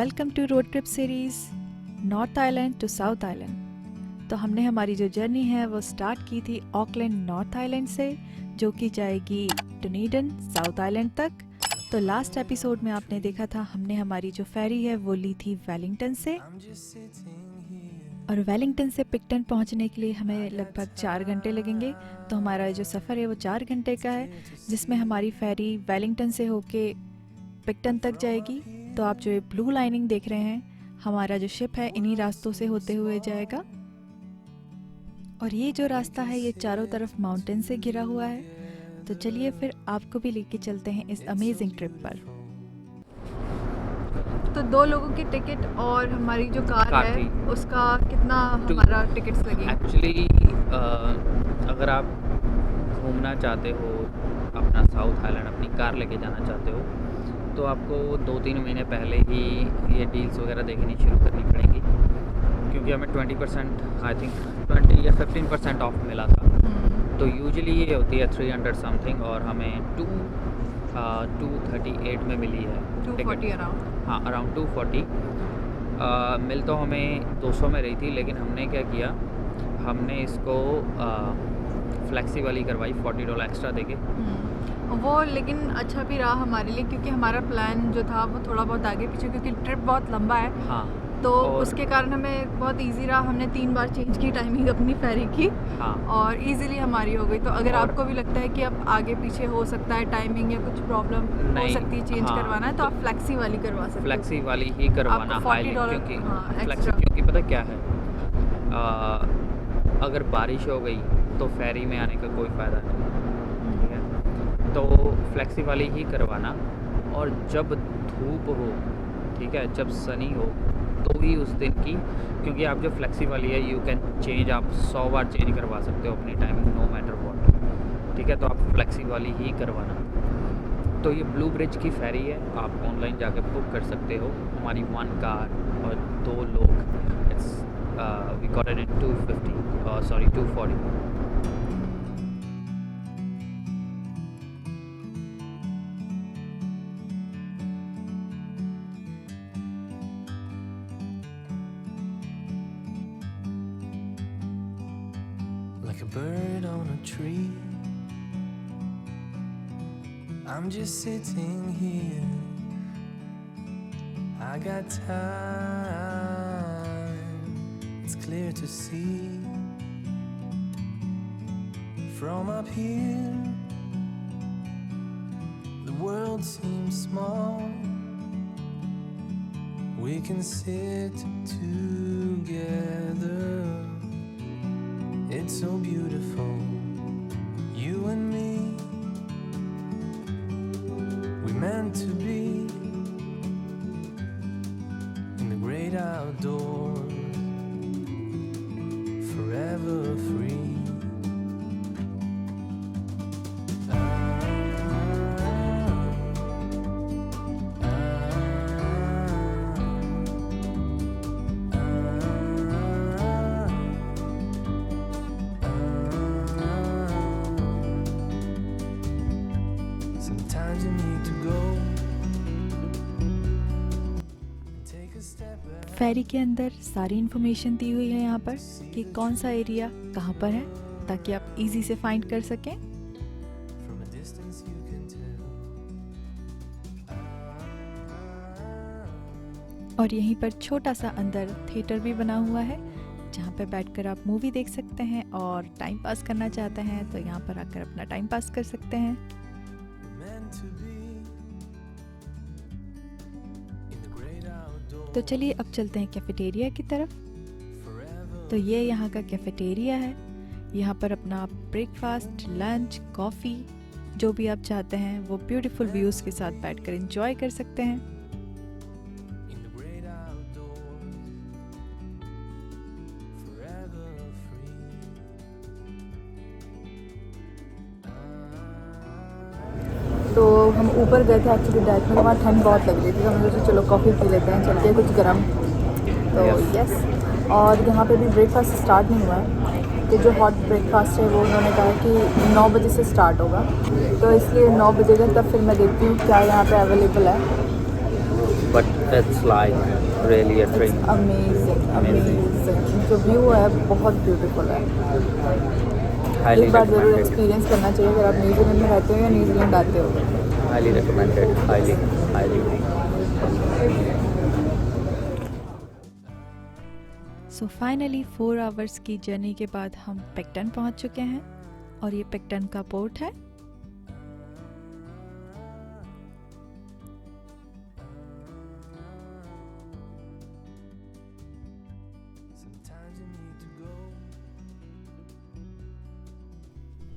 Welcome to road trip series North Island to South Island. तो हमने हमारी जो जर्नी है वो स्टार्ट की थी ऑकलैंड नॉर्थ आइलैंड से, जो कि जाएगी डुनेडन साउथ आइलैंड तक। तो लास्ट एपिसोड में आपने देखा था हमने हमारी जो फेरी है वो ली थी वेलिंगटन से, और वेलिंगटन से पिकटन पहुंचने के लिए हमें लगभग 4 घंटे लगेंगे। तो हमारा जो सफ़र है वो 4 घंटे का है, जिसमें हमारी फेरी वेलिंगटन से होके पिकटन तक जाएगी। तो आप जो ये ब्लू लाइनिंग देख रहे हैं, हमारा जो शिप है इन्हीं रास्तों से होते हुए जाएगा। और ये जो रास्ता है ये चारों तरफ माउंटेन से घिरा हुआ है। तो चलिए फिर आपको भी लेके चलते हैं इस अमेजिंग ट्रिप पर। तो 2 लोगों की टिकट और हमारी जो कार है उसका कितना हमारा टिकट्स लगेंगे? एक्चुअली अगर आप घूमना चाहते हो अपना साउथ आइलैंड, अपनी कार लेके जाना चाहते हो, तो आपको 2-3 महीने पहले ही ये डील्स वगैरह देखनी शुरू करनी पड़ेगी, क्योंकि हमें 20% आई थिंक 20 या 15% ऑफ मिला था। तो यूजुअली ये होती है 300 समथिंग, और हमें 238 में मिली है। 240 अराउंड। हाँ, अराउंड 240। मिल तो हमें 200 में रही थी, लेकिन हमने क्या किया, हमने इसको फ्लेक्सी वाली करवाई $40 एक्स्ट्रा देके। वो लेकिन अच्छा भी रहा हमारे लिए, क्योंकि हमारा प्लान जो था वो थोड़ा बहुत आगे पीछे, क्योंकि ट्रिप बहुत लंबा है। हाँ, तो उसके कारण हमें बहुत इजी रहा। हमने 3 बार चेंज की टाइमिंग अपनी फेरी की। हाँ, और इजीली हमारी हो गई। तो अगर आपको भी लगता है कि अब आगे पीछे हो सकता है टाइमिंग या कुछ प्रॉब्लम हो सकती है चेंज करवाना है, तो आप फ्लेक्सी वाली करवा सकते हो। फ्लेक्सी वाली ही करवाना हाईली, क्योंकि फ्लेक्सी, क्योंकि पता क्या है, अगर बारिश हो गई तो फेरी में आने का कोई फ़ायदा नहीं, ठीक है। तो फ्लेक्सी वाली ही करवाना, और जब धूप हो, ठीक है, जब सनी हो तो ही उस दिन की, क्योंकि आप जो फ्लेक्सी वाली है यू कैन चेंज, आप 100 बार चेंज करवा सकते हो अपनी टाइमिंग, नो मैटर व्हाट, ठीक है। तो आप फ्लेक्सी वाली ही करवाना। तो ये ब्लू ब्रिज की फेरी है, आप ऑनलाइन जाकर बुक कर सकते हो। हमारी 1 कार और 2 लोग, it's we got it in 240। Like a bird on a tree, I'm just sitting here. I got time, it's clear to see. From up here, the world seems small. We can sit together. It's so beautiful, you and me. We meant to be in the great outdoors, forever free. Sometimes you need to go and take a step back. फेरी के अंदर सारी information दी हुई है यहाँ पर कि कौन सा एरिया कहाँ पर है, ताकि आप इजी से फाइंड कर सकें। From a distance you can tell. और यहीं पर छोटा सा अंदर थिएटर भी बना हुआ है, जहाँ पर बैठकर आप मूवी देख सकते हैं, और टाइम पास करना चाहते हैं तो यहाँ पर आकर अपना टाइम पास कर सकते हैं। Meant to be in the great outdoors, तो चलिए अब चलते हैं कैफेटेरिया की तरफ। forever. तो ये यहाँ का कैफेटेरिया है। यहाँ पर अपना ब्रेकफास्ट, लंच, कॉफ़ी जो भी आप चाहते हैं वो ब्यूटीफुल व्यूज़ के साथ बैठकर एंजॉय कर सकते हैं। In the great outdoors, forever free. तो हम ऊपर गए थे एक्चुअली डाइट में, वहाँ ठंड बहुत लग रही थी, तो हमने सोचा चलो कॉफ़ी पी लेते हैं चल के कुछ गर्म। तो यस, और यहाँ पे भी ब्रेकफास्ट स्टार्ट नहीं हुआ है। तो जो हॉट ब्रेकफास्ट है वो उन्होंने कहा कि 9 बजे से स्टार्ट होगा, तो इसलिए 9 बजे तक तब फिर मैं देखती हूँ क्या यहाँ पे अवेलेबल है। But It's like really a dream. Amazing Amazing. Amazing, जो व्यू है बहुत ब्यूटीफुल है। Highly एक बार ज़रूर recommended. एक्सपीरियंस करना चाहिए अगर आप न्यूजीलैंड में रहते हो या न्यूजीलैंड आते हो। Highly recommended. Highly, highly. So finally 4 hours की जर्नी के बाद हम पेक्टन पहुंच चुके हैं और ये पेक्टन का पोर्ट है। Sometimes you need to go.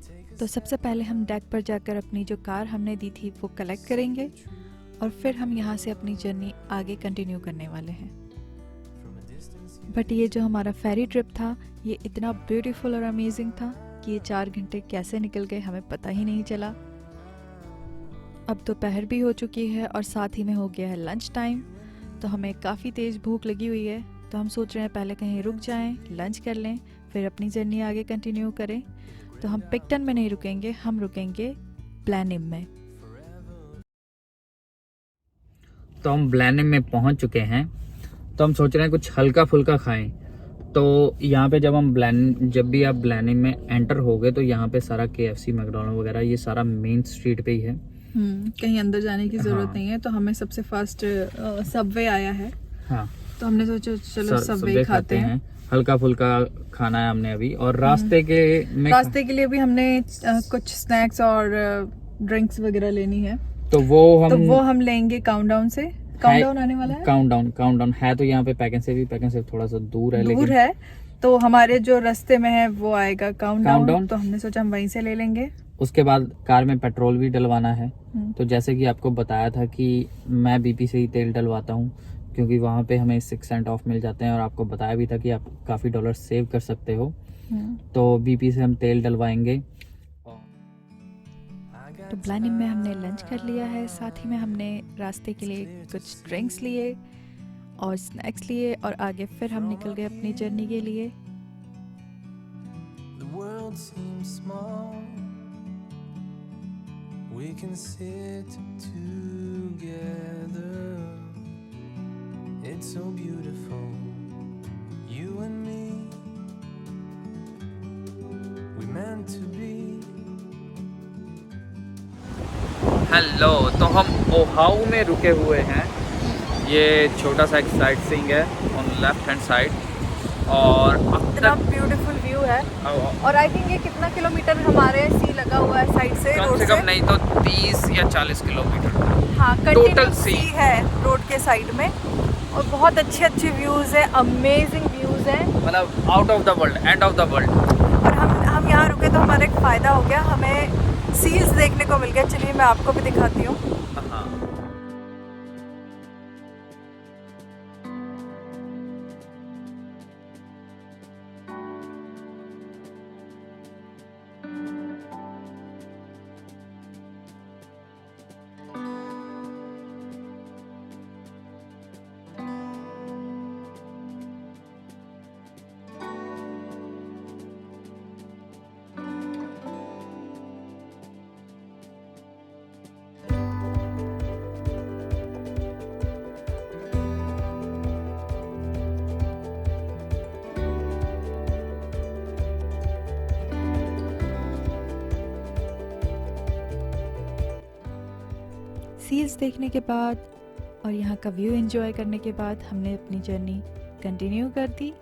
Take a तो सबसे पहले हम डेक पर जाकर अपनी जो कार हमने दी थी वो कलेक्ट करेंगे और फिर हम यहाँ से अपनी जर्नी आगे कंटिन्यू करने वाले हैं। from a distance. बट ये जो हमारा फेरी ट्रिप था ये इतना ब्यूटीफुल और अमेजिंग था कि ये 4 घंटे कैसे निकल गए हमें पता ही नहीं चला। अब दोपहर भी हो चुकी है और साथ ही में हो गया है लंच टाइम, तो हमें काफ़ी तेज़ भूख लगी हुई है। तो हम सोच रहे हैं पहले कहीं रुक जाएं, लंच कर लें, फिर अपनी जर्नी आगे कंटिन्यू करें। तो हम पिक्टन में नहीं रुकेंगे, हम रुकेंगे प्लानिम में। तो हम ब्लैनिम में पहुंच चुके हैं, तो हम सोच रहे हैं कुछ हल्का फुल्का खाएं। तो यहाँ पे जब भी आप ब्लैनिम में एंटर होगे तो यहाँ पे सारा KFC, मैकडोनल्ड वगैरह ये सारा मेन स्ट्रीट पे ही है। कहीं अंदर जाने की ज़रूरत हाँ। नहीं है। तो हमें सबसे फर्स्ट सबवे आया है, हाँ, तो हमने सोचा चलो सबवे सबवे खाते हैं। हल्का फुल्का खाना है हमने अभी, और रास्ते के लिए भी हमने कुछ स्नैक्स और ड्रिंक्स वगैरह लेनी है। तो तो वो हम लेंगे काउंटडाउन से। काउंटडाउन आने वाला है, काउंटडाउन है तो यहाँ पे पैकेन से थोड़ा सा दूर है, दूर लेकिन है। तो हमारे जो रास्ते में है वो आएगा काउंटडाउन, Countdown। तो हमने सोचा हम वहीं से ले लेंगे। उसके बाद कार में पेट्रोल भी डलवाना है। हम्म। तो जैसे कि आपको बताया था कि मैं BP से ही तेल डलवाता हूँ, क्योंकि वहाँ पे हमें 6 सेंट ऑफ मिल जाते हैं, और आपको बताया भी था कि आप काफ़ी डॉलर सेव कर सकते हो। तो BP से हम तेल डलवाएंगे। तो प्लानिंग में हमने लंच कर लिया है, साथ ही में हमने रास्ते के लिए कुछ ड्रिंक्स लिए और स्नैक्स लिए, और आगे फिर हम निकल गए अपनी जर्नी के लिए। The world seems small. We can sit together. It's so beautiful. You and me. We meant to be. Hello, तो हम ओहाऊ में रुके हुए हैं। ये छोटा सा एक साइट सीइंग है ऑन लेफ्ट हैंड साइड, और अब इतना तक ब्यूटीफुल व्यू है। कम और आई थिंक ये कितना किलोमीटर हमारे सी लगा हुआ है साइड से, रोड से कम नहीं तो 30 या 40 किलोमीटर। हाँ, total कंटिन्यू sea। सी है रोड के साइड में, और बहुत अच्छे अच्छे व्यूज है, अमेजिंग व्यूज है। मतलब out of the world, end of the world. और हम यहाँ रुके तो हमारा एक फ़ायदा हो गया, हमें सील्स देखने को मिल गया। चलिए मैं आपको भी दिखाती हूँ। हाँ, सील्स देखने के बाद और यहाँ का व्यू एंजॉय करने के बाद हमने अपनी जर्नी कंटिन्यू कर दी।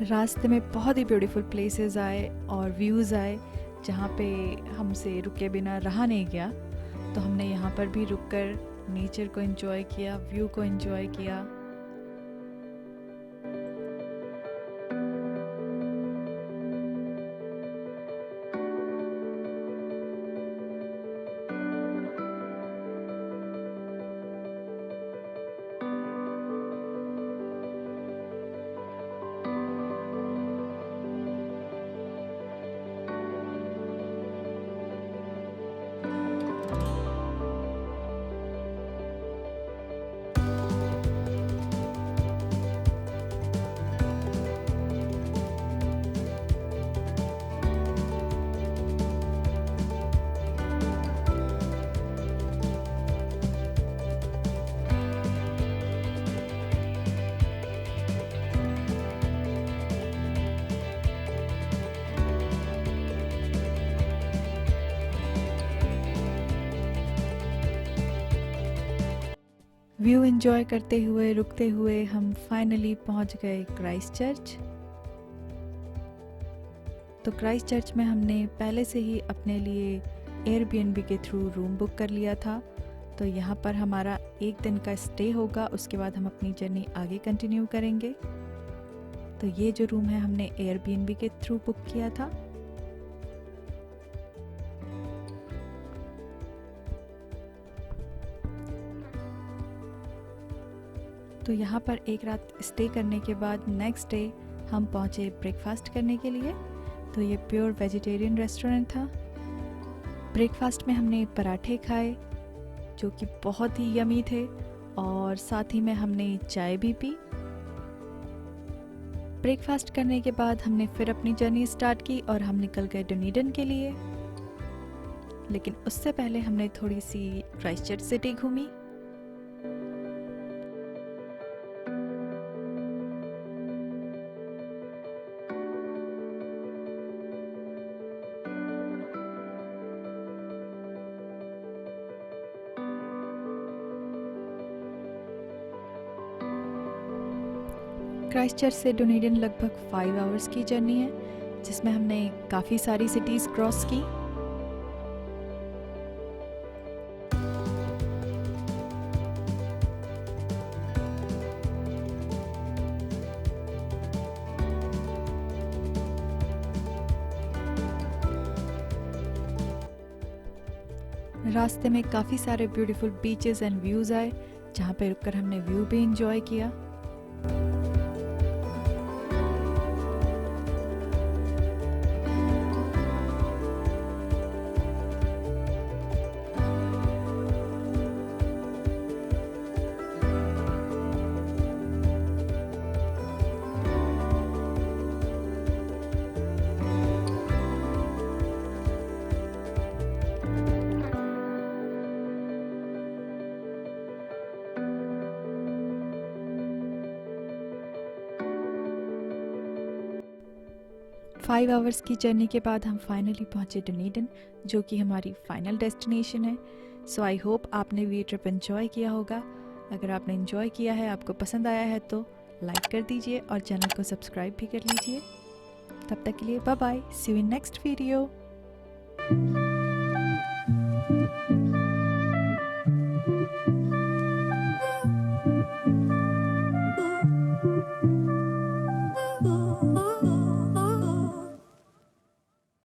रास्ते में बहुत ही ब्यूटीफुल प्लेसेस आए और व्यूज़ आए जहाँ पे हमसे रुके बिना रहा नहीं गया। तो हमने यहाँ पर भी रुककर नेचर को एंजॉय किया, व्यू को एंजॉय किया। व्यू एंजॉय करते हुए रुकते हुए हम फाइनली पहुंच गए क्राइस्ट चर्च। तो क्राइस्ट चर्च में हमने पहले से ही अपने लिए एयरबीएनबी के थ्रू रूम बुक कर लिया था। तो यहाँ पर हमारा एक दिन का स्टे होगा, उसके बाद हम अपनी जर्नी आगे कंटिन्यू करेंगे। तो ये जो रूम है हमने एयरबीएनबी के थ्रू बुक किया था। तो यहाँ पर एक रात स्टे करने के बाद नेक्स्ट डे हम पहुँचे ब्रेकफास्ट करने के लिए। तो ये प्योर वेजिटेरियन रेस्टोरेंट था। ब्रेकफास्ट में हमने पराठे खाए जो कि बहुत ही यमी थे, और साथ ही में हमने चाय भी पी। ब्रेकफास्ट करने के बाद हमने फिर अपनी जर्नी स्टार्ट की और हम निकल गए डुनीडन के लिए। लेकिन उससे पहले हमने थोड़ी सी क्राइस्टचर्च सिटी घूमी। क्राइस्टचर्च से डुनीडन लगभग 5 आवर्स की जर्नी है, जिसमें हमने काफ़ी सारी सिटीज़ क्रॉस की। रास्ते में काफ़ी सारे ब्यूटीफुल बीचेस एंड व्यूज़ आए, जहाँ पे रुककर हमने व्यू भी इंजॉय किया। फाइव आवर्स की जर्नी के बाद हम फाइनली पहुंचे डुनीडन, जो कि हमारी फाइनल डेस्टिनेशन है। सो आई होप आपने ये ट्रिप एंजॉय किया होगा। अगर आपने एंजॉय किया है, आपको पसंद आया है, तो लाइक कर दीजिए और चैनल को सब्सक्राइब भी कर लीजिए। तब तक के लिए bye bye, see you in next video.